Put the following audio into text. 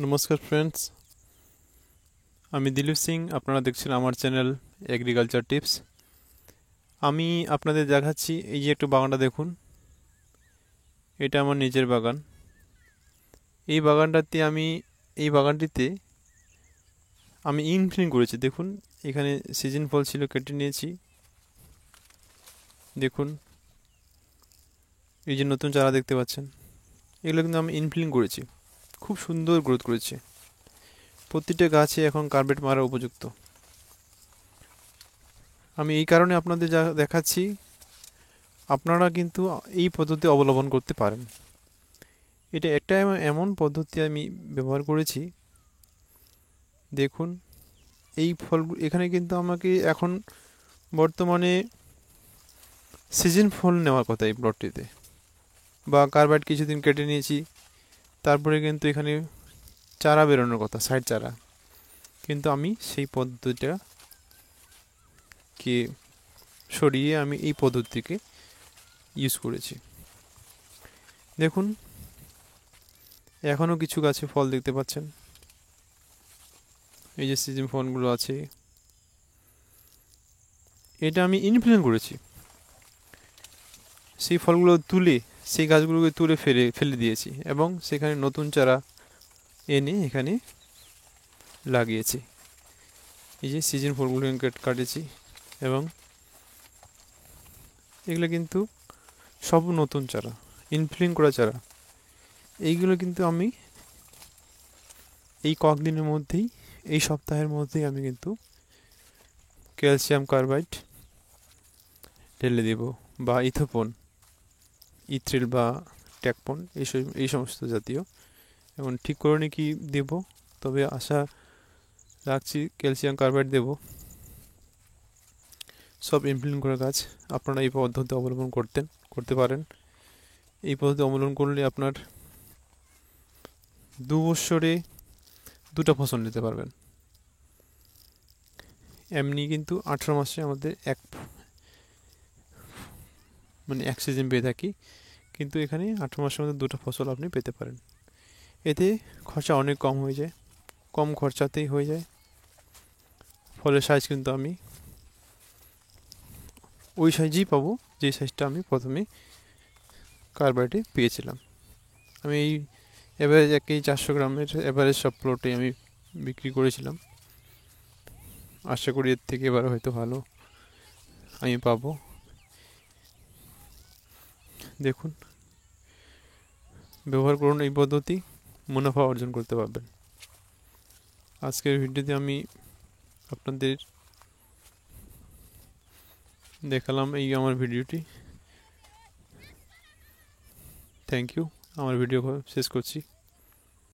নমস্কার ফ্রেন্ডস, আমি দিলীপ সিং। আপনারা দেখছেন আমার চ্যানেল এগ্রিকালচার টিপস। আমি আপনাদের দেখাচ্ছি, এই যে একটু বাগানটা দেখুন, এটা আমার নিজের বাগান। এই বাগানটিতে আমি ইনফিলিং করেছি। দেখুন, এখানে সিজন ফল ছিল, কেটে নিয়েছি। দেখুন, এই যে নতুন চারা দেখতে পাচ্ছেন, এগুলো কিন্তু আমি ইনফিলিং করেছি। খুব সুন্দর গ্রোথ করেছে। প্রতিটা গাছে এখন কার্পেট মারা উপযুক্ত। আমি এই কারণে আপনাদের যা দেখাচ্ছি, আপনারা কিন্তু এই পদ্ধতি অবলম্বন করতে পারেন। এটা একটা এমন পদ্ধতি আমি ব্যবহার করেছি। দেখুন, এই ফল এখানে কিন্তু আমাকে এখন বর্তমানে সিজন ফল নেওয়ার কথা এই প্লটটিতে, বা কার্বাইড কিছুদিন কেটে নিয়েছি। তারপরে কিন্তু এখানে চারা বেরোনোর কথা, সাইড চারা, কিন্তু আমি সেই পদ্ধতিটাকে সরিয়ে আমি এই পদ্ধতিকে ইউজ করেছি। দেখুন, এখনও কিছু গাছে ফল দেখতে পাচ্ছেন। এই যে সিজন ফলগুলো আছে, এটা আমি ইনফ্লুয়েন্স করেছি। সেই ফলগুলো তুলে, সেই গাছগুলোকে তুলে ফেলে দিয়েছি এবং সেখানে নতুন চারা এনে এখানে লাগিয়েছি। এই যে সিজন ফলগুলো কাটেছি, এবং এগুলো কিন্তু সব নতুন চারা, ইনফ্লুয়েন্স করা চারা। এইগুলো কিন্তু আমি এই কয়েকদিনের মধ্যেই, এই সপ্তাহের মধ্যেই আমি কিন্তু ক্যালসিয়াম কার্বাইড ঢেলে দেব, বা ইথোপন, ইথ্রিল বা ট্যাকপন, এই সমস্ত জাতীয়। এখন ঠিক করে নি কি দেব, তবে আশা রাখছি ক্যালসিয়াম কার্বাইড দেব। সব ইমপ্লিমেন্ট করা গাছ আপনারা এই পদ্ধতি অবলম্বন করতে পারেন। এই পদ্ধতি অবলম্বন করলে আপনার 2 বছরে 2টা ফসল নিতে পারবেন। এমনি কিন্তু 18 মাসে আমাদের এক সিজন পেয়ে থাকি, কিন্তু এখানে 18 মাসের মধ্যে 2টা ফসল আপনি পেতে পারেন। এতে খরচা অনেক কম হয়ে যায়, কম খরচাতেই হয়ে যায়। ফলের সাইজ কিন্তু আমি ওই সাইজই পাবো, যে সাইজটা আমি প্রথমে কার্বাইডে পেয়েছিলাম। আমি এই এভারেজ 400 গ্রামের এভারেজ সব প্লটে আমি বিক্রি করেছিলাম। আশা করি এর থেকে এবার হয়তো ভালো আমি পাবো। দেখুন, ব্যবহার করুন এই পদ্ধতি, মুনাফা অর্জন করতে পারবেন। আজকের ভিডিওতে আমি আপনাদের দেখালাম এই আমার ভিডিওটি। Thank you. আমার ভিডিও শেষ করছি।